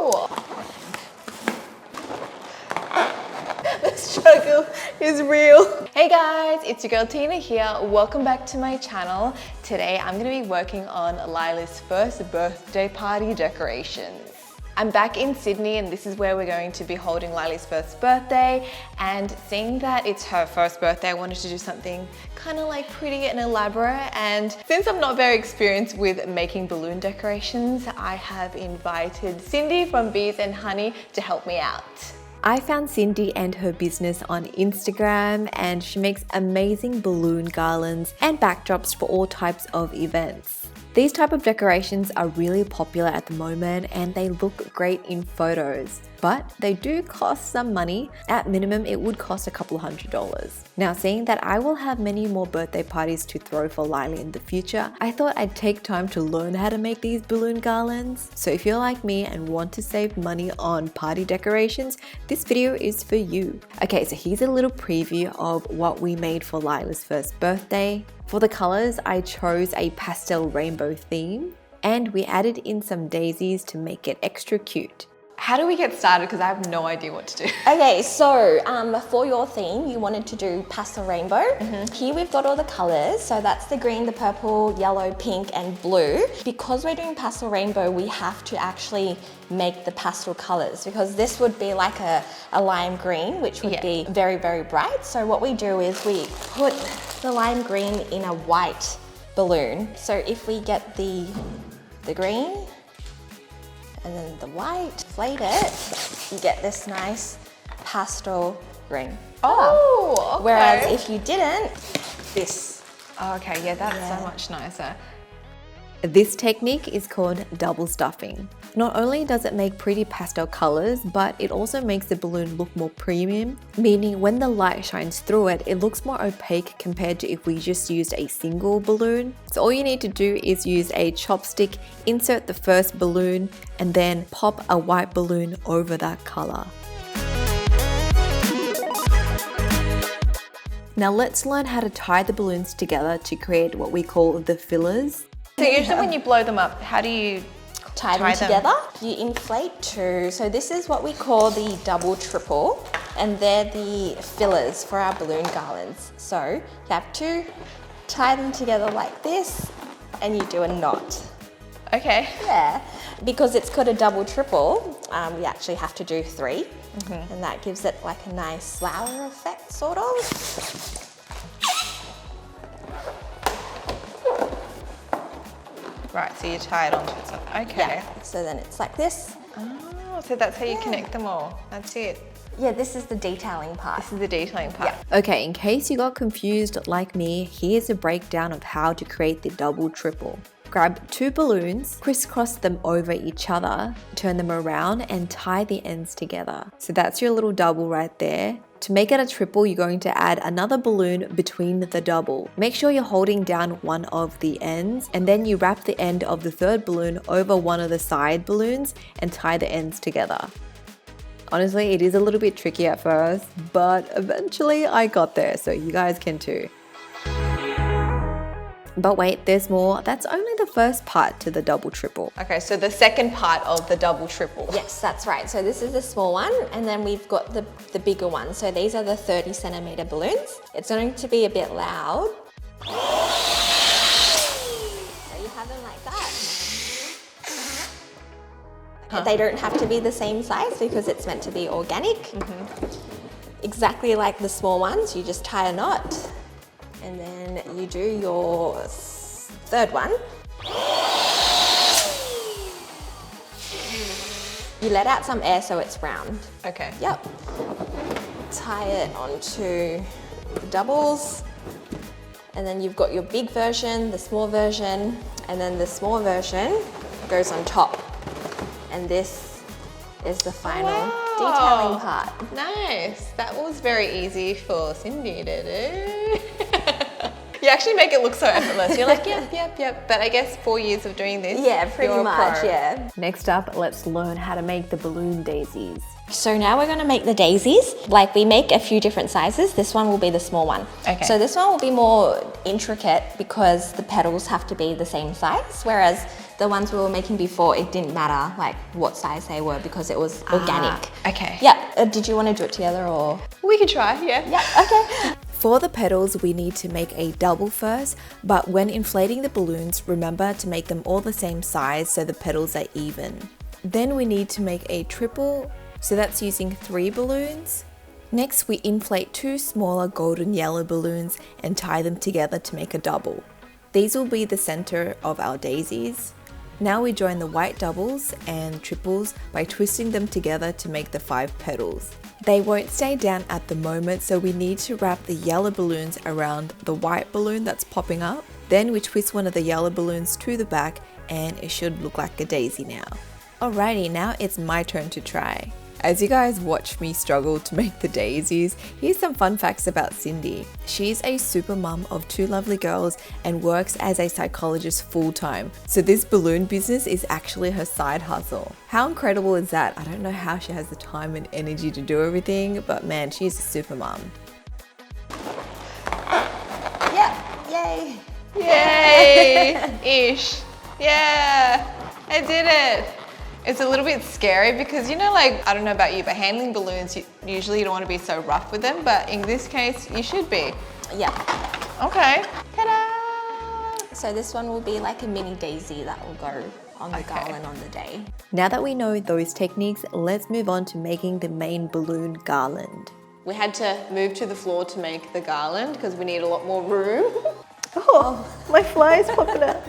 The struggle is real. Hey guys, it's your girl Tina here. Welcome back to my channel. Today I'm going to be working on Lila's first birthday party decorations. I'm back in Sydney and this is where we're going to be holding Lila's first birthday, and seeing that it's her first birthday, I wanted to do something kind of like pretty and elaborate. And since I'm not very experienced with making balloon decorations, I have invited Cindy from Beas and Honey to help me out. I found Cindy and her business on Instagram, and she makes amazing balloon garlands and backdrops for all types of events. These type of decorations are really popular at the moment and they look great in photos, but they do cost some money. At minimum, it would cost a couple $100. Now, seeing that I will have many more birthday parties to throw for Lila in the future, I thought I'd take time to learn how to make these balloon garlands. So if you're like me and want to save money on party decorations, this video is for you. Okay, so here's a little preview of what we made for Lila's first birthday. For the colors, I chose a pastel rainbow theme, and we added in some daisies to make it extra cute. How do we get started? Because I have no idea what to do. Okay, so for your theme, you wanted to do pastel rainbow. Here we've got all the colors. So that's the green, the purple, yellow, pink, and blue. Because we're doing pastel rainbow, we have to actually make the pastel colors, because this would be like a lime green, which would be very, very bright. So what we do is we put the lime green in a white balloon. So if we get the green, and then the white, inflate it, you get this nice pastel green. Oh, okay. Whereas if you didn't, this. Oh, okay, yeah, that's so much nicer. This technique is called double stuffing. Not only does it make pretty pastel colors, but it also makes the balloon look more premium, meaning when the light shines through it, it looks more opaque compared to if we just used a single balloon. So all you need to do is use a chopstick, insert the first balloon, and then pop a white balloon over that color. Now let's learn how to tie the balloons together to create what we call the fillers. So usually when you blow them up, how do you tie them together? You inflate two. So this is what we call the double triple, and they're the fillers for our balloon garlands. So you have to tie them together like this, and you do a knot. Okay. Yeah, because it's got a double triple, we actually have to do three, and that gives it like a nice flower effect, sort of. Right, so you tie it onto itself. Okay. Yeah, so then it's like this. Oh, so that's how you connect them all. That's it. Yeah, this is the detailing part. This is the detailing part. Yeah. Okay, in case you got confused like me, here's a breakdown of how to create the double triple. Grab two balloons, crisscross them over each other, turn them around and tie the ends together. So that's your little double right there. To make it a triple, you're going to add another balloon between the double. Make sure you're holding down one of the ends, and then you wrap the end of the third balloon over one of the side balloons and tie the ends together. Honestly, it is a little bit tricky at first, but eventually I got there, so you guys can too. But wait, there's more. That's only the first part to the double triple. Okay, so the second part of the double triple. Yes, that's right. So this is the small one, and then we've got the bigger one. So these are the 30 centimeter balloons. It's going to be a bit loud. So you have them like that. They don't have to be the same size because it's meant to be organic. Exactly like the small ones, you just tie a knot. And then you do your third one. You let out some air so it's round. Okay. Yep. Tie it onto the doubles. And then you've got your big version, the small version, and then the small version goes on top. And this is the final detailing part. Nice. That was very easy for Cindy to do. You actually make it look so effortless. You're like, yep. But I guess 4 years of doing this. Yeah, pretty much, yeah. Next up, let's learn how to make the balloon daisies. So now we're going to make the daisies. Like, we make a few different sizes. This one will be the small one. Okay. So this one will be more intricate because the petals have to be the same size, whereas the ones we were making before, it didn't matter like what size they were because it was organic. Okay. Yeah. Did you want to do it together or? We could try, yeah. Yeah, okay. For the petals, we need to make a double first, but when inflating the balloons, remember to make them all the same size so the petals are even. Then we need to make a triple, so that's using 3 balloons. Next, we inflate 2 smaller golden yellow balloons and tie them together to make a double. These will be the center of our daisies. Now we join the white doubles and triples by twisting them together to make the 5 petals. They won't stay down at the moment, so we need to wrap the yellow balloons around the white balloon that's popping up. Then we twist one of the yellow balloons to the back and it should look like a daisy now. Alrighty, now it's my turn to try. As you guys watch me struggle to make the daisies, here's some fun facts about Cindy. She's a super mum of 2 lovely girls and works as a psychologist full-time. So this balloon business is actually her side hustle. How incredible is that? I don't know how she has the time and energy to do everything, but man, she's a super mum. Yeah, yay. Yay! Ish. Yeah, I did it. It's a little bit scary because, you know, like, I don't know about you, but handling balloons, usually you don't want to be so rough with them, but in this case, you should be. Yeah. Okay. Ta-da! So this one will be like a mini daisy that will go on the garland on the day. Now that we know those techniques, let's move on to making the main balloon garland. We had to move to the floor to make the garland because we need a lot more room. Oh, my fly is popping out.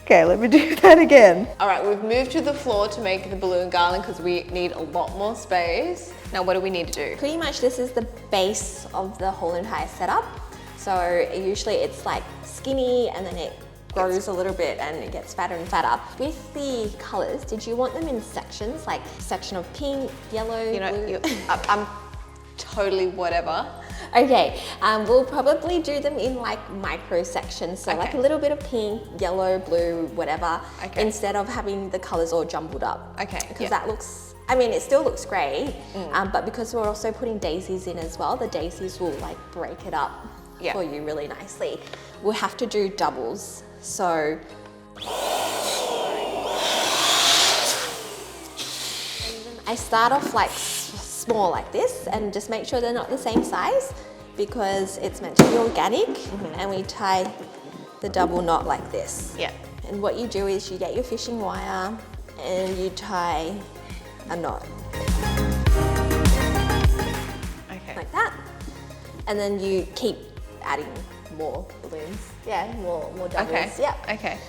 Okay, let me do that again. All right, we've moved to the floor to make the balloon garland because we need a lot more space. Now, what do we need to do? Pretty much this is the base of the whole entire setup. So usually it's like skinny and then it grows a little bit and it gets fatter and fatter. With the colors, did you want them in sections, like section of pink, yellow, blue? I'm totally whatever. Okay, we'll probably do them in like micro sections. So like a little bit of pink, yellow, blue, whatever, instead of having the colors all jumbled up. Okay. Because that looks, I mean, it still looks great, but because we're also putting daisies in as well, the daisies will like break it up for you really nicely. We'll have to do doubles. So I start off like small like this and just make sure they're not the same size because it's meant to be organic, and we tie the double knot like this. Yeah. And what you do is you get your fishing wire and you tie a knot. Okay. Like that. And then you keep adding more balloons. Yeah, more doubles. Okay. Yeah. Okay.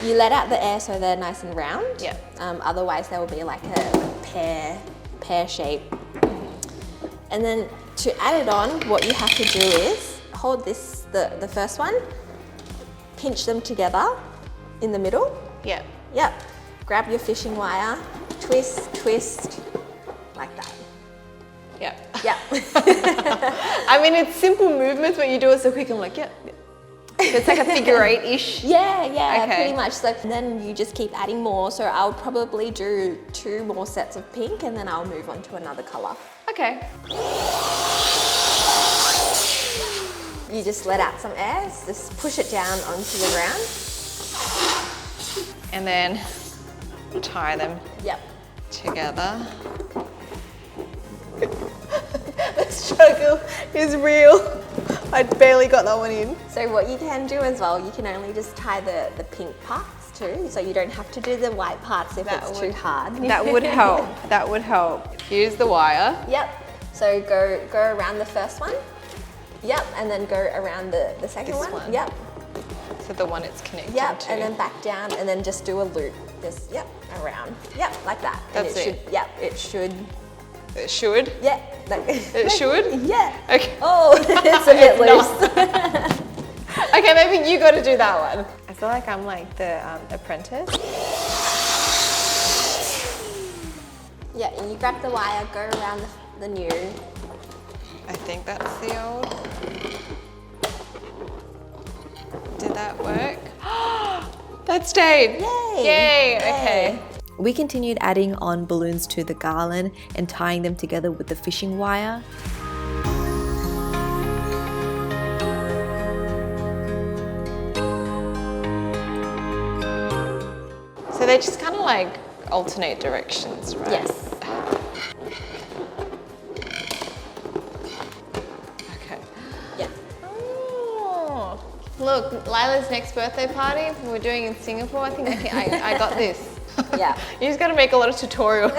You let out the air so they're nice and round. Yeah. Otherwise they will be like a pear shape. And then to add it on, what you have to do is hold this, the first one, pinch them together in the middle. Yeah. Yep. Grab your fishing wire, twist, twist, like that. Yeah. Yep. I mean, it's simple movements, but you do it so quick. I'm like, yeah. It's like a figure 8-ish. Yeah, pretty much. So then you just keep adding more. So I'll probably do 2 more sets of pink and then I'll move on to another color. Okay. You just let out some air, just push it down onto the ground. And then tie them together. The struggle is real. I barely got that one in. So what you can do as well, you can only just tie the pink parts too, so you don't have to do the white parts if it's too hard. That would help. That would help. Here's the wire. Yep. So go around the first one. Yep. And then go around the second one. Yep. So the one it's connected to. And then back down and then just do a loop. Just, around. Yep, like that. That's and it should. It should? Yeah. It should? Yeah. Okay. Oh, it's a bit loose. Okay, maybe you got to do that one. I feel like I'm like the apprentice. Yeah, and you grab the wire, go around the new. I think that's the old. Did that work? That stayed. Yay. Yay. Okay. We continued adding on balloons to the garland and tying them together with the fishing wire. So they just kind of like alternate directions, right? Yes. Okay. Yeah. Oh, look, Lila's next birthday party we're doing in Singapore. I think I got this. Yeah. You just got to make a lot of tutorials.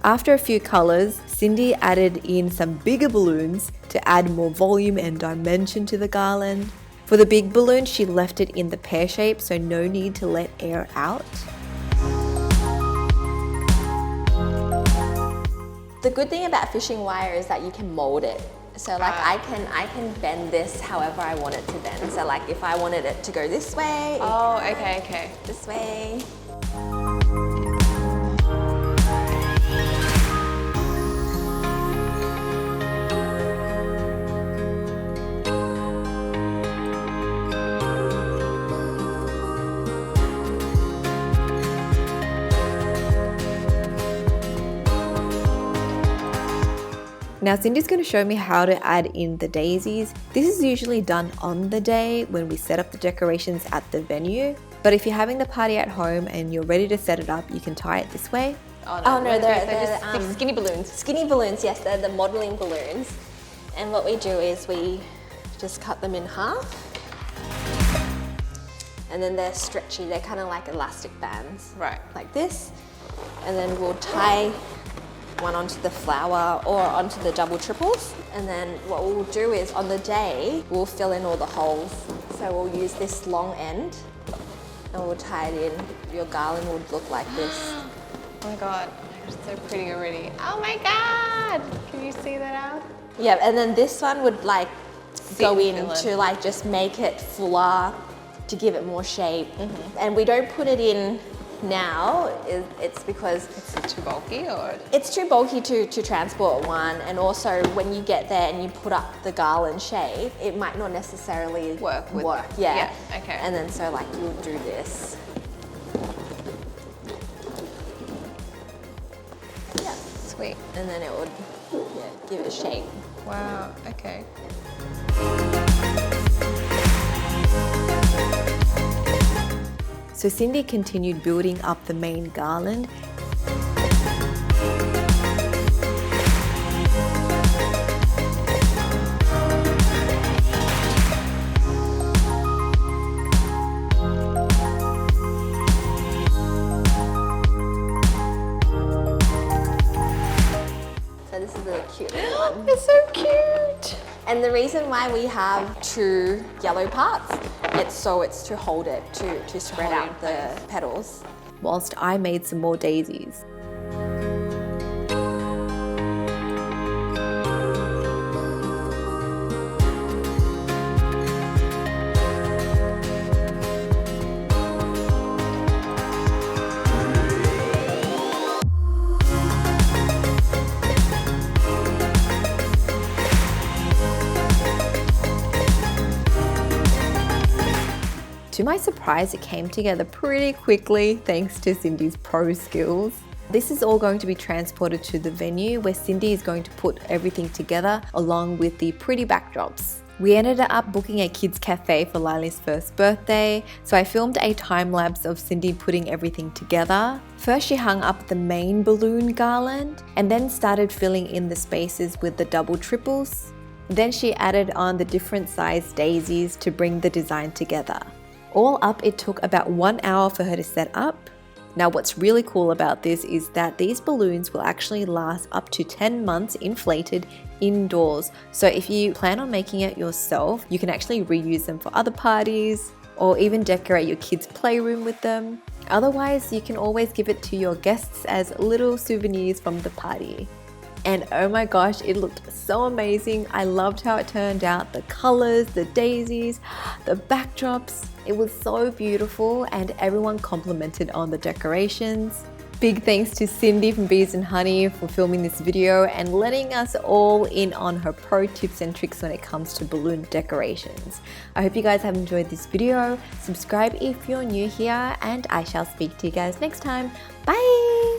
After a few colors, Cindy added in some bigger balloons to add more volume and dimension to the garland. For the big balloon, she left it in the pear shape, so no need to let air out. The good thing about fishing wire is that you can mold it. So like I can bend this however I want it to bend. So like if I wanted it to go this way, Oh, okay. this way. Now Cindy's going to show me how to add in the daisies. This is usually done on the day when we set up the decorations at the venue. But if you're having the party at home and you're ready to set it up, you can tie it this way. Oh no, they're just big skinny balloons. Skinny balloons, yes, they're the modeling balloons. And what we do is we just cut them in half. And then they're stretchy, they're kind of like elastic bands. Right. Like this. And then we'll tie one onto the flower or onto the double triples. And then what we'll do is on the day, we'll fill in all the holes. So we'll use this long end and we'll tie it in. Your garland would look like this. Oh my god, it's so pretty already. Oh my god! Can you see that out? Yeah, and then this one would like go in fill to like just make it fuller, to give it more shape. And we don't put it in now, it's because It's too bulky or? it's too bulky to transport one, and also when you get there and you put up the garland shape, it might not necessarily Work. Yeah. Okay. And then so like you'll do this. Yeah. Sweet. And then it would give it shape. Wow, okay. So Cindy continued building up the main garland. So this is a cute little one. It's so cute! And the reason why we have two yellow parts, it's to hold it, to spread hold out it the petals. Whilst I made some more daisies. To my surprise, it came together pretty quickly thanks to Cindy's pro skills. This is all going to be transported to the venue where Cindy is going to put everything together along with the pretty backdrops. We ended up booking a kids cafe for Lily's first birthday, so I filmed a time lapse of Cindy putting everything together. First she hung up the main balloon garland and then started filling in the spaces with the double triples. Then she added on the different size daisies to bring the design together. All up, it took about 1 hour for her to set up. Now what's really cool about this is that these balloons will actually last up to 10 months inflated indoors. So if you plan on making it yourself, you can actually reuse them for other parties or even decorate your kids' playroom with them. Otherwise, you can always give it to your guests as little souvenirs from the party. And oh my gosh, it looked so amazing. I loved how it turned out. The colors, the daisies, the backdrops. It was so beautiful and everyone complimented on the decorations. Big thanks to Cindy from Beas and Honey for filming this video and letting us all in on her pro tips and tricks when it comes to balloon decorations. I hope you guys have enjoyed this video. Subscribe if you're new here and I shall speak to you guys next time. Bye!